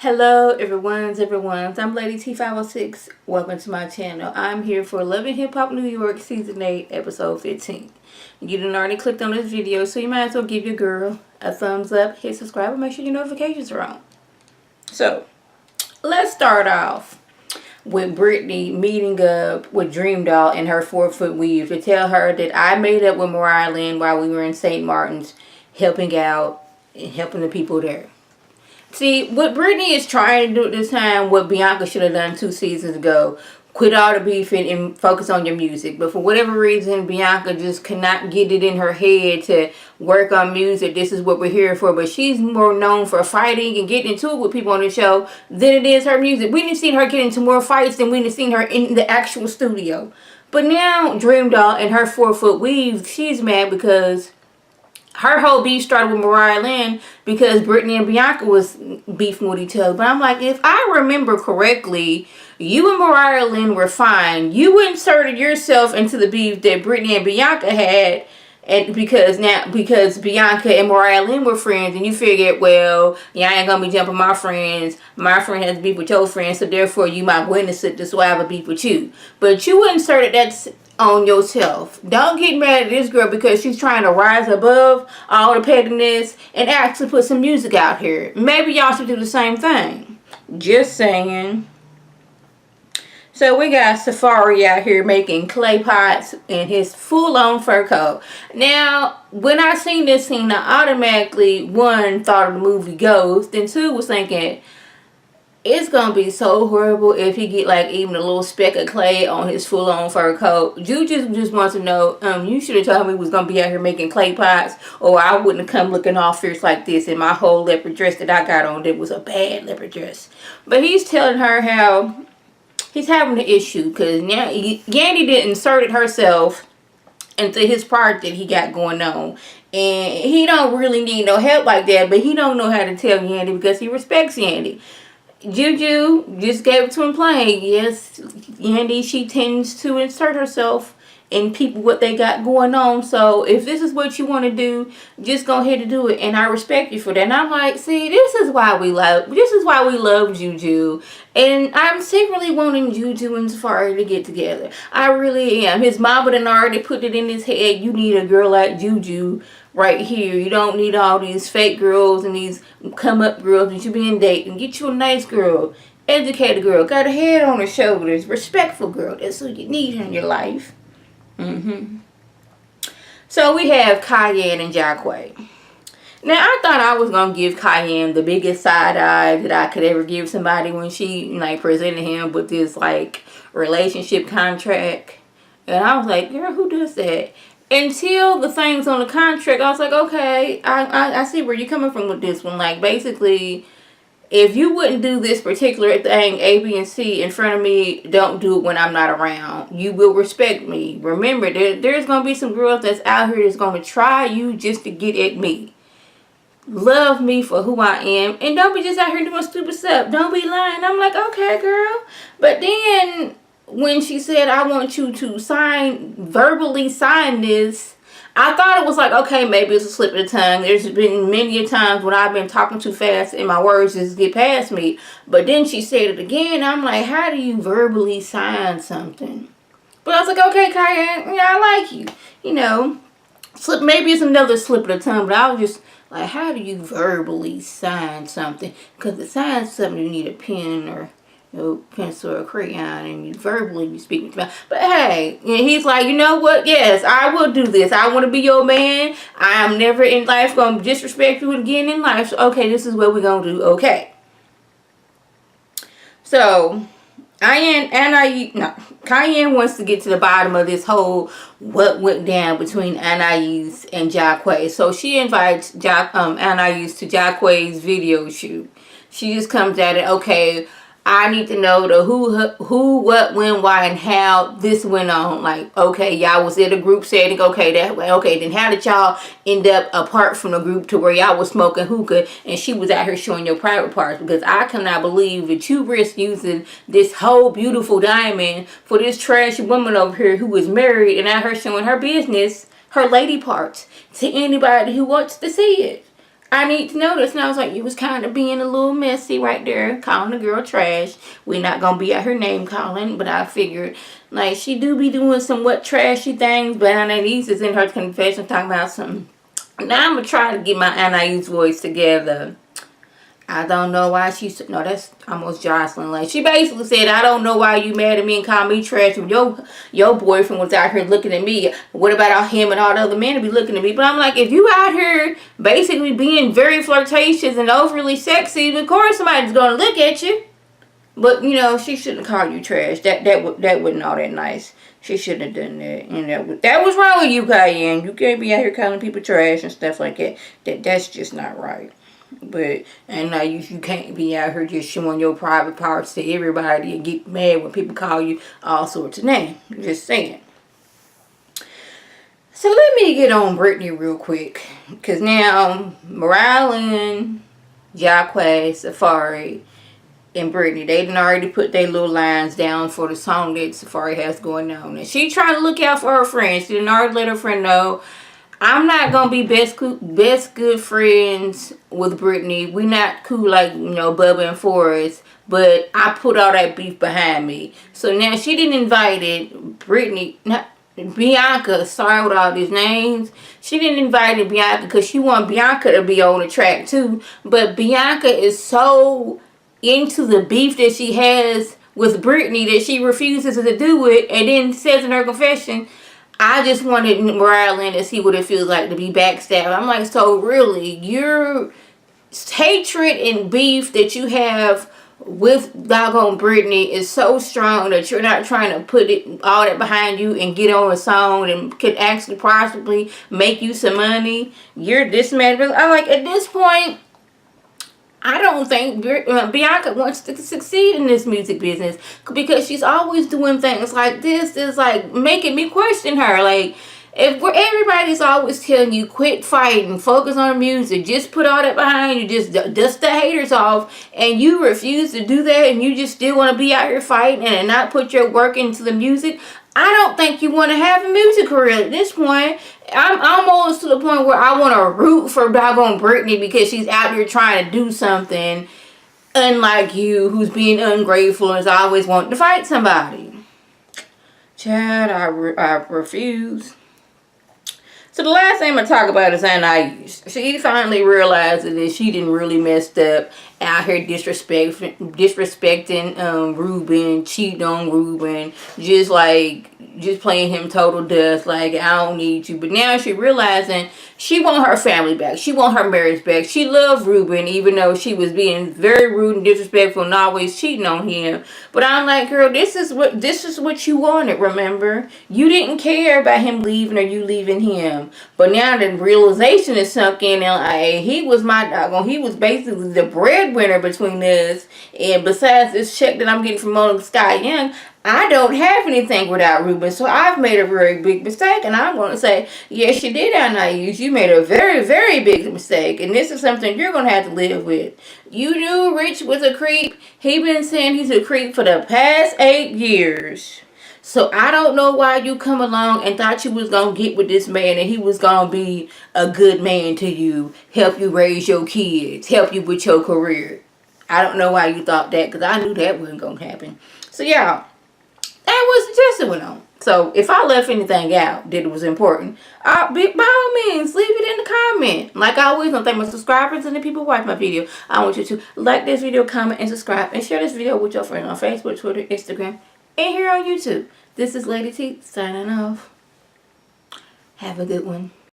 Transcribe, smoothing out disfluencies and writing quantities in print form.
Hello everyone. I'm Lady T506. Welcome to my channel. I'm here for Love and Hip Hop New York Season 8 Episode 15. You done already clicked on this video, so you might as well give your girl a thumbs up, hit subscribe, and make sure your notifications are on. So, let's start off with Brittany meeting up with Dream Doll in her 4-foot weave to tell her that I made up with Mariah Lynn while we were in St. Martin's helping out and helping the people there. See, what Brittany is trying to do at this time, what Bianca should have done 2 seasons ago, quit all the beefing and focus on your music. But for whatever reason, Bianca just cannot get it in her head to work on music. This is what we're here for. But she's more known for fighting and getting into it with people on the show than it is her music. We didn't see her get into more fights than we didn't seen her in the actual studio. But now, Dream Doll and her 4-foot weave, she's mad because her whole beef started with Mariah Lynn because Brittany and Bianca was beefing with each other. But I'm like, if I remember correctly, you and Mariah Lynn were fine. You inserted yourself into the beef that Brittany and Bianca had, and because Bianca and Mariah Lynn were friends, and you figured, well, yeah, I ain't gonna be jumping my friends. My friend has beef with your friend, so therefore you might witness it. That's why I have a beef with you. But you inserted that on yourself. Don't get mad at this girl because she's trying to rise above all the pettiness and actually put some music out here. Maybe y'all should do the same thing. Just saying. So we got Safari out here making clay pots in his full-on fur coat. Now, when I seen this scene, I automatically, 1, thought of the movie Ghost, and 2, was thinking, it's gonna be so horrible if he get like even a little speck of clay on his full-on fur coat. Juju just wants to know, you should have told me we was gonna be out here making clay pots, or I wouldn't have come looking all fierce like this in my whole leopard dress that I got on. That was a bad leopard dress. But he's telling her how he's having an issue because now Yandy did inserted herself into his part that he got going on. And he don't really need no help like that, but he don't know how to tell Yandy because he respects Yandy. Juju just gave it to him plain. Yes, Yandy, she tends to insert herself in people what they got going on. So if this is what you want to do, just go ahead and do it. And I respect you for that. And I'm like, see, this is why we love Juju. And I'm secretly wanting Juju and Safari to get together. I really am. His mama done already put it in his head. You need a girl like Juju right here. You don't need all these fake girls and these come up girls that you been dating. Get you a nice girl, educated girl, got a head on her shoulders, respectful girl. That's who you need in your life. So we have Cayenne and Jacquay. Now I thought I was gonna give Cayenne the biggest side eye that I could ever give somebody when she like presented him with this like relationship contract, and I was like, girl, who does that? Until the things on the contract, I was like, okay, I see where you're coming from with this one. Like, basically, if you wouldn't do this particular thing, A, B, and C, in front of me, don't do it when I'm not around. You will respect me. Remember, there's going to be some girls that's out here that's going to try you just to get at me. Love me for who I am. And don't be just out here doing stupid stuff. Don't be lying. I'm like, okay, girl. But then when she said, I want you to verbally sign this, I thought it was like, okay, maybe it's a slip of the tongue. There's been many a times when I've been talking too fast and my words just get past me. But then she said it again. I'm like, how do you verbally sign something? But I was like, okay, Cayenne, yeah, I like you. You know, maybe it's another slip of the tongue, but I was just like, how do you verbally sign something? Because to sign something, you need a pen or pencil or crayon, and you verbally speak with me. But hey, and he's like, you know what? Yes, I will do this. I want to be your man. I am never in life going to disrespect you again in life. So, okay, this is what we're going to do. Okay. So, Cayenne wants to get to the bottom of this whole what went down between Anais and Jacquay. So, she invites Anais to Jacquay's video shoot. She just comes at it, okay, I need to know the who, what, when, why, and how this went on. Like, okay, y'all was in a group setting. Okay, that way. Okay, then how did y'all end up apart from the group to where y'all was smoking hookah and she was out here showing your private parts? Because I cannot believe that you risk using this whole beautiful diamond for this trashy woman over here who is married and out here showing her business, her lady parts, to anybody who wants to see it. I need to know this. And I was like, you was kind of being a little messy right there, calling the girl trash. We're not going to be at her name calling, but I figured, like, she do be doing somewhat trashy things, but Anais is in her confession talking about something. Now I'm going to try to get my Anais voice together. I don't know why no, that's almost Jocelyn. Like, she basically said, I don't know why you mad at me and call me trash when your boyfriend was out here looking at me. What about him and all the other men to be looking at me? But I'm like, if you out here basically being very flirtatious and overly sexy, of course somebody's going to look at you. But, you know, she shouldn't call you trash. That wasn't all that nice. She shouldn't have done that. And that was wrong with you, Cayenne. You can't be out here calling people trash and stuff like that. That's just not right. But, and now you can't be out here just showing your private parts to everybody and get mad when people call you all sorts of names. Just saying. So let me get on Brittany real quick. Because now, Morale, Jacquees, Safari, and Brittany, they done already put their little lines down for the song that Safari has going on. And she trying to look out for her friends. She done already let her friend know, I'm not going to be best good friends with Brittany. We not cool like, you know, Bubba and Forrest. But I put all that beef behind me. So now she didn't invite Brittany, not Bianca, sorry with all these names. She didn't invite Bianca because she wanted Bianca to be on the track too. But Bianca is so into the beef that she has with Brittany that she refuses to do it. And then says in her confession, I just wanted Morale to see what it feels like to be backstabbed. I'm like, so really, your hatred and beef that you have with doggone Brittany is so strong that you're not trying to put all that behind you and get on a song and could actually possibly make you some money. You're this mad. I'm like, at this point, I don't think Bianca wants to succeed in this music business because she's always doing things like this. Is like making me question her. Like, if everybody's always telling you quit fighting, focus on music, just put all that behind you, just dust the haters off, and you refuse to do that, and you just still want to be out here fighting and not put your work into the music, I don't think you want to have a music career at this point. I'm almost to the point where I want to root for doggone Brittany because she's out here trying to do something, unlike you, who's being ungrateful and is always wanting to fight somebody. Chad, I refuse. So the last thing I'm going to talk about is Anais. She finally realized that she didn't really messed up out here disrespecting Ruben, cheating on Ruben, just playing him total dust, like, I don't need you. But now she realizing she want her family back. She want her marriage back. She loved Ruben, even though she was being very rude and disrespectful and always cheating on him. But I'm like, girl, this is what you wanted, remember? You didn't care about him leaving or you leaving him. But now the realization is sunk in, and like, he was my doggone, he was basically the breadwinner between us. And besides this check that I'm getting from Mona Sky Young, I don't have anything without Ruben, so I've made a very big mistake, and I'm going to say, yes, you did, Anais. You made a very, very big mistake, and this is something you're going to have to live with. You knew Rich was a creep. He been saying he's a creep for the past 8 years. So I don't know why you come along and thought you was going to get with this man and he was going to be a good man to you, help you raise your kids, help you with your career. I don't know why you thought that because I knew that wasn't going to happen. So, y'all. That was just what went on. So if I left anything out that was important, by all means, leave it in the comment. Like I always want to thank my subscribers and the people who watch my video. I want you to like this video, comment, and subscribe. And share this video with your friends on Facebook, Twitter, Instagram, and here on YouTube. This is Lady T signing off. Have a good one.